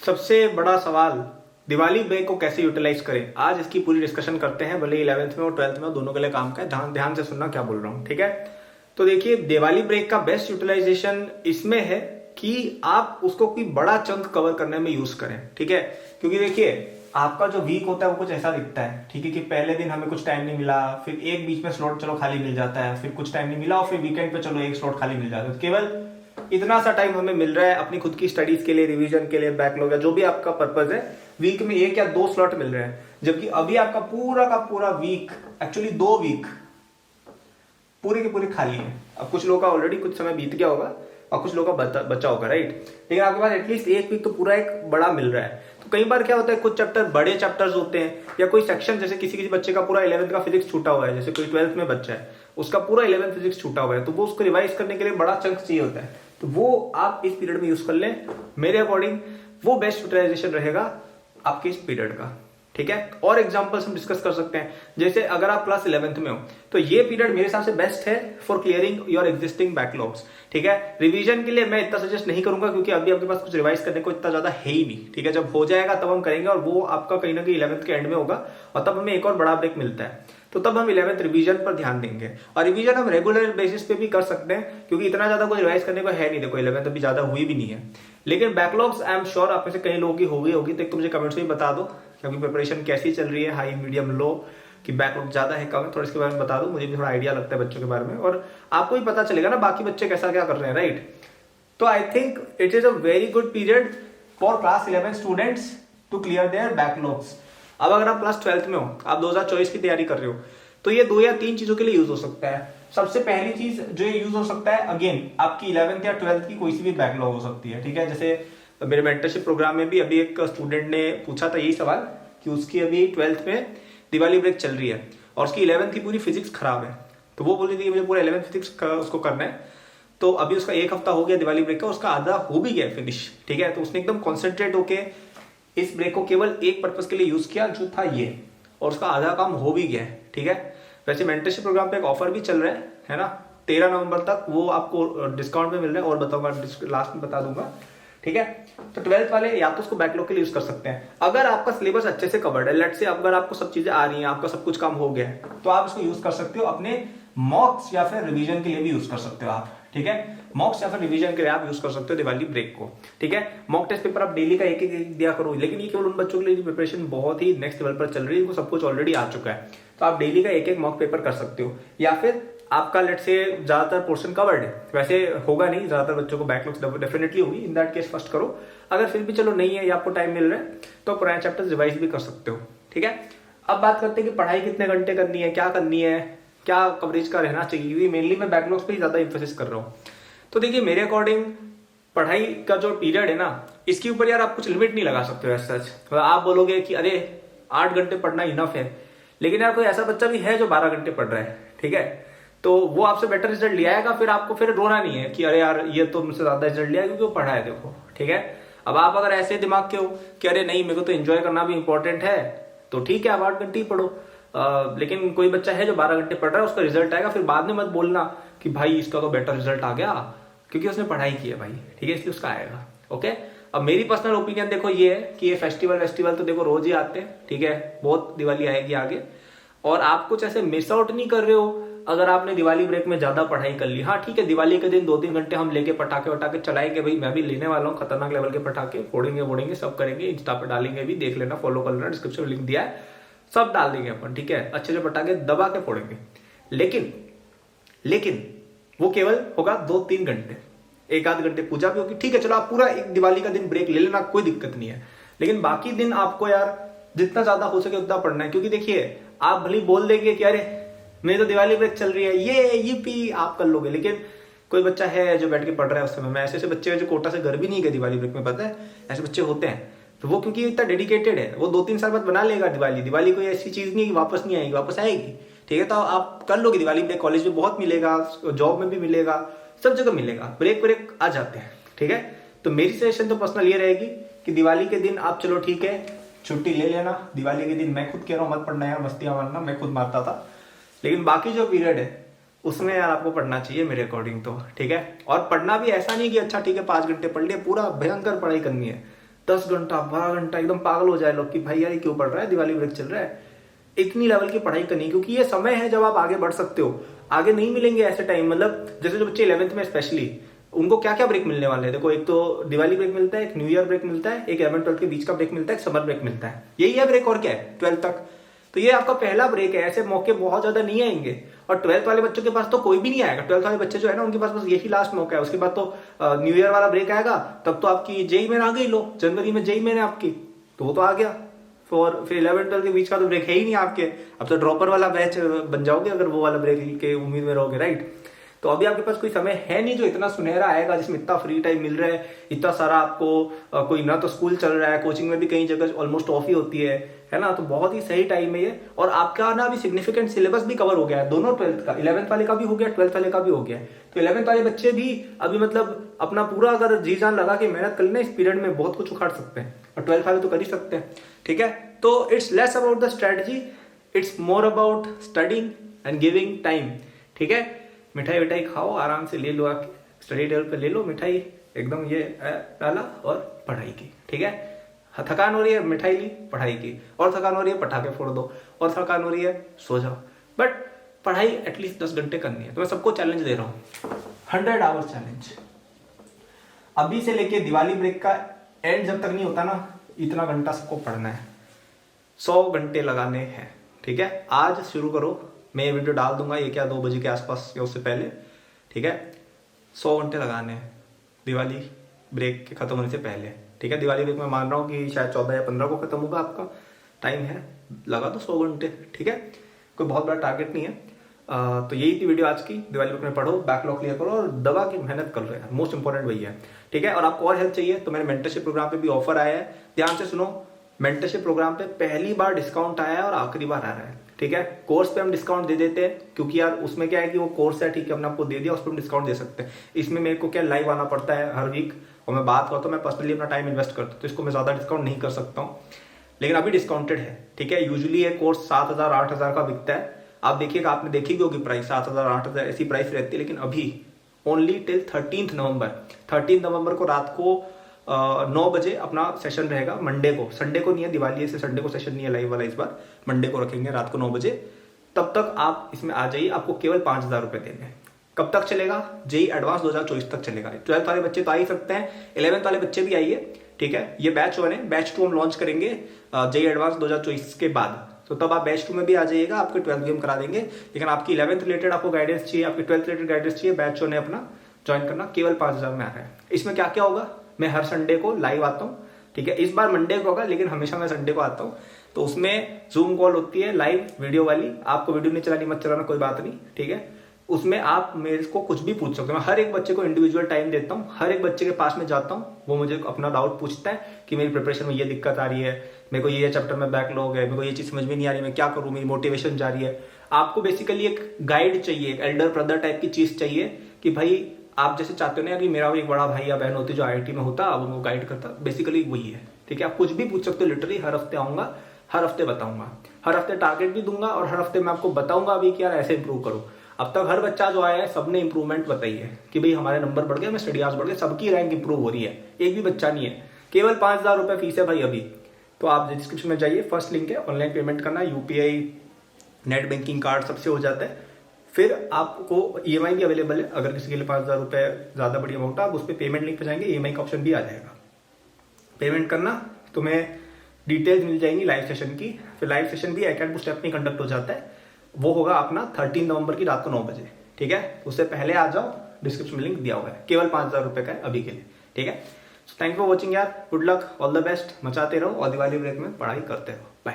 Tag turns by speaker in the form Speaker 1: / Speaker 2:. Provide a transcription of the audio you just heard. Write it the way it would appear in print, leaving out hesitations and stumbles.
Speaker 1: सबसे बड़ा सवाल, दिवाली ब्रेक को कैसे यूटिलाइज करें। आज इसकी पूरी डिस्कशन करते हैं, भले 11th में और 12th में दोनों के लिए काम का है। ध्यान से सुनना क्या बोल रहा हूं, ठीक है। तो देखिए, दिवाली ब्रेक का बेस्ट यूटिलाइजेशन इसमें है कि आप उसको कोई बड़ा चंक कवर करने में यूज करें, ठीक है। क्योंकि देखिए, आपका जो वीक होता है वो कुछ ऐसा दिखता है, ठीक है, कि पहले दिन हमें कुछ टाइम नहीं मिला, फिर एक बीच में स्लॉट चलो खाली मिल जाता है, फिर कुछ टाइम नहीं मिला और फिर वीकेंड पे चलो एक स्लॉट खाली मिल जाता है। तो केवल इतना सा टाइम हमें मिल रहा है अपनी खुद की स्टडीज के लिए, रिवीजन के लिए, बैकलॉग या जो भी आपका पर्पज है। वीक में 1 या 2 स्लॉट मिल रहे हैं, जबकि अभी आपका पूरा का पूरा वीक, एक्चुअली 2 वीक पूरे के पूरे खाली है। अब कुछ लोगों का ऑलरेडी कुछ समय बीत गया होगा और कुछ लोगों का बचा होगा, राइट। लेकिन आपके पास एटलीस्ट 1 वीक तो पूरा एक बड़ा मिल रहा है। तो कई बार क्या होता है, कुछ चैप्टर बड़े चैप्टर्स होते हैं या कोई सेक्शन, जैसे किसी बच्चे का पूरा 11th का फिजिक्स छूटा हुआ है, जैसे कोई 12th में बच्चा है उसका पूरा 11th फिजिक्स छूटा हुआ है, तो वो उसको रिवाइज करने के लिए बड़ा चंक चाहिए होता है। तो वो आप इस पीरियड में यूज कर लें। मेरे अकॉर्डिंग वो बेस्ट यूटिलाइजेशन रहेगा आपके इस पीरियड का, ठीक है। और एग्जांपल्स हम डिस्कस कर सकते हैं, जैसे अगर आप क्लास 11th में हो तो ये पीरियड मेरे हिसाब से बेस्ट है for clearing your existing backlogs, ठीक है। रिवीजन के लिए मैं इतना सजेस्ट नहीं करूंगा, क्योंकि अभी आपके पास कुछ रिवाइज करने को इतना ज्यादा है ही नहीं, ठीक है। जब हो जाएगा तब हम करेंगे, और वो आपका कहीं ना कहीं 11th के एंड में होगा, और तब हमें एक और बड़ा ब्रेक मिलता है, तो तब हम 11th रिवीजन पर ध्यान देंगे। और रिवीजन हम रेगुलर बेसिस पे भी कर सकते हैं, क्योंकि इतना ज्यादा कोई रिवाइज करने को है नहीं। देखो 11th अभी ज्यादा हुई भी नहीं है, लेकिन बैकलॉग्स आई एम श्योर आप में से कई लोगों की हो गई होगी। तो एक तो मुझे कमेंट्स में बता दो कि आपकी प्रिपरेशन कैसी चल रही है, हाई, मीडियम, लो, कि बैकलॉग ज्यादा है कम है, थोड़ा इसके बारे में बता दो। मुझे भी थोड़ा आइडिया लगता है बच्चों के बारे में, और आपको भी पता चलेगा ना बाकी बच्चे कैसा क्या कर रहे हैं, राइट। तो I think it is a very good period for class 11 students to clear their backlogs. अब अगर आप क्लास 12th में हो, आप 2024 की तैयारी कर रहे हो, तो ये 2 या 3 चीजों के लिए यूज हो सकता है। सबसे पहली चीज जो ये यूज हो सकता है, अगेन आपकी 11th या 12th की कोई सी भी बैकलॉग हो सकती है, ठीक है। जैसे मेरे मेंटरशिप प्रोग्राम में भी अभी एक स्टूडेंट ने पूछा था यही सवाल कि उसकी अभी 12th में दिवाली ब्रेक चल रही है और उसकी 11th की पूरी फिजिक्स खराब है। तो वो बोल रही थी कि मुझे पूरा 11th फिजिक्स उसको करना है। तो अभी उसका 1 हफ्ता हो गया दिवाली ब्रेक का, उसका आधा हो भी गया फिनिश, ठीक है। तो उसने एकदम कॉन्सेंट्रेट होके इस ब्रेक को केवल एक पर्पज के लिए यूज किया, जो था ये, और उसका आधा काम हो भी गया है, ठीक है। वैसे मेंटरशिप प्रोग्राम पे एक ऑफर भी चल रहा है ना, 13 नवंबर तक वो आपको डिस्काउंट में मिल रहा है, और बताऊंगा लास्ट में बता दूंगा, ठीक है। तो 12th वाले या तो उसको बैकलॉग के लिए यूज कर सकते हैं। अगर आपका सिलेबस अच्छे से कवर्ड है, लेट्स से अगर आपको सब चीजें आ रही हैं, आपका सब कुछ काम हो गया है, तो आप इसको यूज कर सकते हो अपने मॉक्स या फिर रिवीजन के लिए भी यूज कर सकते हो आप, ठीक है। मॉक्स या फिर रिवीजन के लिए आप यूज कर सकते हो दिवाली ब्रेक को, ठीक है। मॉक टेस्ट पेपर आप डेली का एक एक दिया करो, लेकिन ये केवल उन बच्चों के लिए प्रिपरेशन बहुत ही नेक्स्ट लेवल पर चल रही है, उनको सब कुछ ऑलरेडी आ चुका है, तो आप डेली का एक एक मॉक पेपर कर सकते हो। या फिर आपका लेट्स से ज्यादातर पोर्शन कवर्ड है, वैसे होगा नहीं, ज्यादातर बच्चों को बैकलॉग्स डेफिनेटली होगी, इन दैट केस फर्स्ट करो। अगर फिर भी चलो नहीं है या आपको टाइम मिल रहा है, तो पुराने चैप्टर्स रिवाइज भी कर सकते हो, ठीक है। अब बात करते हैं कि पढ़ाई कितने घंटे करनी है, क्या करनी है, क्या कवरेज का रहना चाहिए। मेनली मैं बैकलॉग्स पे ही ज्यादा इंफोसिस कर रहा हूँ। तो देखिए, मेरे अकॉर्डिंग पढ़ाई का जो पीरियड है ना, इसके ऊपर यार आप कुछ लिमिट नहीं लगा सकते हो एज सच। तो आप बोलोगे कि अरे 8 घंटे पढ़ना इनफ है, लेकिन यार कोई ऐसा बच्चा भी है जो 12 घंटे पढ़ रहा है, ठीक है, तो वो आपसे बेटर रिजल्ट ले आएगा। फिर आपको फिर रोना नहीं है कि अरे यार ये तो मुझसे ज्यादा रिजल्ट लिया क्योंकि वो पढ़ा है, देखो, ठीक है। अब आप अगर ऐसे दिमाग के हो कि अरे नहीं मेरे को तो एंजॉय करना भी इंपॉर्टेंट है, तो ठीक है, आप 8 घंटे ही पढ़ो। लेकिन कोई बच्चा है जो 12 घंटे पढ़ रहा है, उसका रिजल्ट आएगा, फिर बाद में मत बोलना कि भाई इसका तो बेटर रिजल्ट आ गया, क्योंकि उसने पढ़ाई की है भाई, ठीक है, इसलिए उसका आएगा, ओके। अब मेरी पर्सनल ओपिनियन देखो ये है कि ये फेस्टिवल तो देखो रोज ही आते हैं, ठीक है, बहुत दिवाली आएगी आगे, और आप कुछ ऐसे मिस आउट नहीं कर रहे हो अगर आपने दिवाली ब्रेक में ज्यादा पढ़ाई कर ली। हाँ ठीक है, दिवाली के दिन 2-3 घंटे हम लेके पटाखे वटाखे चलाएंगे, भाई मैं भी लेने वाला हूँ खतरनाक लेवल के पटाखे, फोड़ेंगे सब करेंगे, इंस्टा पे डालेंगे भी, देख लेना, फॉलो कर लेना, डिस्क्रिप्शन लिंक दिया है, सब डाल देंगे अपन, ठीक है, अच्छे से पटाखे दबा के फोड़ेंगे। लेकिन वो केवल होगा 2-3 घंटे, 1-8 घंटे पूजा भी होगी, ठीक है, चलो आप पूरा एक दिवाली का दिन ब्रेक ले लेना, कोई दिक्कत नहीं है। लेकिन बाकी दिन आपको यार जितना ज्यादा हो सके उतना पढ़ना है, क्योंकि देखिए आप भले बोल देंगे कि अरे मेरी तो दिवाली ब्रेक चल रही है, ये पी आप कर लोगे, लेकिन कोई बच्चा है जो बैठ के पढ़ रहा है उस समय में। ऐसे बच्चे हैं जो कोटा से घर भी नहीं गए दिवाली ब्रेक में, पता है, ऐसे बच्चे होते हैं। तो वो क्योंकि इतना डेडिकेटेड है, वो 2-3 साल बाद बना लेगा दिवाली कोई ऐसी चीज नहीं है कि वापस नहीं आएगी, वापस आएगी, ठीक है। तो आप कर लोगे दिवाली ब्रेक, कॉलेज में बहुत मिलेगा, जॉब में भी मिलेगा, सब जगह मिलेगा, ब्रेक आ जाते हैं, ठीक है। तो मेरी सजेशन तो पर्सनल ये रहेगी कि दिवाली के दिन आप चलो ठीक है छुट्टी ले लेना, दिवाली के दिन मैं खुद कह रहा हूँ मत पढ़ना यार, मस्तियां मारना, मैं खुद मारता था, लेकिन बाकी जो पीरियड है उसमें यार आपको पढ़ना चाहिए मेरे अकॉर्डिंग तो, ठीक है। और पढ़ना भी ऐसा नहीं कि अच्छा ठीक है 5 घंटे पढ़ लिया, पूरा भयंकर पढ़ाई करनी है, 10 घंटा 12 घंटा एकदम पागल हो जाए लोग कि भाई यार ये क्यों पढ़ रहा है, दिवाली ब्रेक चल रहा है। इतनी लेवल की पढ़ाई करनी, क्योंकि ये समय है जब आप आगे बढ़ सकते हो। आगे नहीं मिलेंगे ऐसे टाइम, मतलब जैसे जो बच्चे 11th में स्पेशली, उनको क्या क्या ब्रेक मिलने वाले हैं। देखो, एक तो दिवाली ब्रेक मिलता है, एक न्यू ईयर ब्रेक मिलता है, एक 11th 12th के बीच का ब्रेक मिलता है, एक समर ब्रेक मिलता है। यही है ब्रेक, और क्या है 12th तक। तो ये आपका पहला ब्रेक है, ऐसे मौके बहुत ज्यादा नहीं आएंगे। और 12th वाले बच्चों के पास तो कोई भी नहीं आएगा। 12th वाले बच्चे जो है ना, उनके पास बस यही लास्ट मौका है। उसके बाद तो न्यू ईयर वाला ब्रेक आएगा, तब तो आपकी जेई मेन आ गई। लो, जनवरी में जेई मेन है आपकी, तो वो तो आ गया। और फिर 11th 12th के बीच का तो ब्रेक है ही नहीं आपके। अब तो ड्रॉपर वाला बैच बन जाओगे अगर वो वाला ब्रेक के उम्मीद में रहोगे, राइट। तो अभी आपके पास कोई समय है नहीं जो इतना सुनहरा आएगा, जिसमें इतना फ्री टाइम मिल रहा है, इतना सारा आपको कोई ना तो स्कूल चल रहा है, कोचिंग में भी कई जगह ऑलमोस्ट ऑफ ही होती है ना। तो बहुत ही सही टाइम है ये। और आपका ना अभी सिग्निफिकेंट सिलेबस भी कवर हो गया है, दोनों 12th का, 11th वाले का भी हो गया, 12th वाले का भी हो गया। तो 11th वाले बच्चे भी अभी मतलब अपना पूरा अगर जी जान लगा के मेहनत कर लेना, इस पीरियड में बहुत कुछ उखाड़ सकते हैं। और 12th वाले तो कर ही सकते हैं, ठीक है। तो it's less about the strategy, it's more about studying and giving time, ठीक है। मिठाई विठाई खाओ, आराम से ले लो, आके स्टडी टेबल पे ले लो मिठाई, एकदम ये डाला और पढ़ाई की, ठीक है। थकान हो रही है, मिठाई ली, पढ़ाई की। और थकान हो रही है, पटाखे फोड़ दो। और थकान हो रही है, सो जाओ। बट पढ़ाई एटलीस्ट 10 घंटे करनी है। तो मैं सबको चैलेंज दे रहा हूँ, 100 आवर्स चैलेंज। अभी से लेके दिवाली ब्रेक का एंड जब तक नहीं होता ना, इतना घंटा सबको पढ़ना है, 100 घंटे लगाने हैं, ठीक है। आज शुरू करो, मैं ये वीडियो डाल दूंगा, ये क्या 2 बजे के आसपास या उससे पहले, ठीक है। 100 घंटे लगाने हैं दिवाली ब्रेक के खत्म होने से पहले, ठीक है। दिवाली ब्रेक मैं मान रहा हूँ कि शायद 14 या 15 को खत्म होगा, आपका टाइम है, लगा दो 100 घंटे, ठीक है। कोई बहुत बड़ा टारगेट नहीं है। तो यही थी वीडियो आज की। दिवाली ब्रेक में पढ़ो, बैकलॉग क्लियर करो और दवा की मेहनत कर लो यार, मोस्ट इंपॉर्टेंट वही है, ठीक है। और आपको और हेल्प चाहिए तो मेरे मेंटरशिप प्रोग्राम पे भी ऑफर आया है, ध्यान से सुनो। मेंटरशिप प्रोग्राम पे पहली बार डिस्काउंट आया है और आखिरी बार आ रहा है, ठीक है। कोर्स पे हम डिस्काउंट दे देते हैं, क्योंकि यार उसमें क्या है कि वो कोर्स है, ठीक है, हमने आपको दे दिया, उस पर हम डिस्काउंट दे सकते हैं। इसमें मेरे को क्या लाइव आना पड़ता है हर वीक, और मैं बात करता हूँ, मैं पर्सनली अपना टाइम इन्वेस्ट करता हूँ, तो इसको मैं ज्यादा डिस्काउंट नहीं कर सकता हूँ। लेकिन अभी डिस्काउंटेड है, ठीक है। यूजुअली ये कोर्स 7,000 8,000 का बिकता है। आप देखिएगा, आपने देखी होगी प्राइस 7,000 8,000 ऐसी प्राइस रहती है। लेकिन अभी ओनली टिल 13 नवंबर को रात को 9 बजे अपना सेशन रहेगा। मंडे को, संडे को नहीं है, दिवाली से संडे को सेशन नहीं है लाइव वाला, इस बार मंडे को रखेंगे रात को 9 बजे। तब तक आप इसमें आ जाइए, आपको केवल 5,000 रुपए देंगे। कब तक चलेगा? जेई एडवांस 2024 तक चलेगा। 12th वाले बच्चे तो आ ही सकते हैं, 11th वाले बच्चे भी आइए, ठीक है। ये बैच 1 है, बैच 2 हम लॉन्च करेंगे जेई एडवांस 2024 के बाद। तो तब आप बैच 2 में भी आ जाइएगा, आपके 12th भी हम करा देंगे। लेकिन आपकी 11th रिलेटेड आपको गाइडेंस चाहिए, आपकी 12th रिलेटेड गाइडेंस चाहिए, बैच 1 ने अपना ज्वाइन करना, केवल 5,000 में आ रहा है। इसमें क्या क्या होगा, मैं हर संडे को लाइव आता हूँ, ठीक है। इस बार मंडे को होगा, लेकिन हमेशा मैं संडे को आता हूँ। तो उसमें जूम कॉल होती है लाइव वीडियो वाली, आपको वीडियो नहीं चलानी, मत चलाना, कोई बात नहीं, ठीक है। उसमें आप मेरे को कुछ भी पूछ सकते हो। मैं हर एक बच्चे को इंडिविजुअल टाइम देता हूँ, हर एक बच्चे के पास में जाता हूँ, वो मुझे अपना डाउट पूछता है कि मेरी प्रिपरेशन में ये दिक्कत आ रही है, मेरे को ये चैप्टर में बैकलॉग है, मेरे को ये चीज समझ में नहीं आ रही, मैं क्या करूँ, मेरी मोटिवेशन जा रही है। आपको बेसिकली एक गाइड चाहिए, एक एल्डर ब्रदर टाइप की चीज चाहिए कि भाई आप जैसे चाहते हो ना कि मेरा एक बड़ा भाई या बहन होती जो IIT में होता, अब उनको गाइड करता, बेसिकली वही है, ठीक है। आप कुछ भी पूछ सकते हो, लिटरली हर हफ्ते आऊंगा, हर हफ्ते बताऊंगा, हर हफ्ते टारगेट भी दूंगा, और हर हफ्ते मैं आपको बताऊंगा अभी कि यार ऐसे इंप्रूव करो। अब तक हर बच्चा जो आया है सबने इंप्रूवमेंट बताई है कि भाई हमारे नंबर बढ़ गए, मैं स्टडी आवर्स बढ़ गए, सबकी रैंक इंप्रूव हो रही है, एक भी बच्चा नहीं है। केवल 5,000 रुपए फीस है भाई अभी। तो आप डिस्क्रिप्शन में जाइए, फर्स्ट लिंक है, ऑनलाइन पेमेंट करना, UPI नेट बैंकिंग कार्ड सबसे हो जाता है। फिर आपको EMI भी अवेलेबल है, अगर किसी के लिए 5,000 रुपए ज्यादा बड़ी अमाउंट है, आप उस पर पेमेंट लिंक पे जाएंगे, EMI का ऑप्शन भी आ जाएगा। पेमेंट करना, तुम्हें डिटेल्स मिल जाएंगी लाइव सेशन की। फिर लाइव सेशन भी एकेडमी स्टेप में कंडक्ट हो जाता है, वो होगा अपना 13 नवंबर की रात को 9 बजे, ठीक है। उससे पहले आ जाओ, डिस्क्रिप्शन में लिंक दिया हुआ है, केवल 5,000 रुपए का है अभी के लिए, ठीक है। थैंक यू फॉर वॉचिंग यार, good luck, all the best, मचाते रहो और दिवाली ब्रेक में पढ़ाई करते रहो। बाय।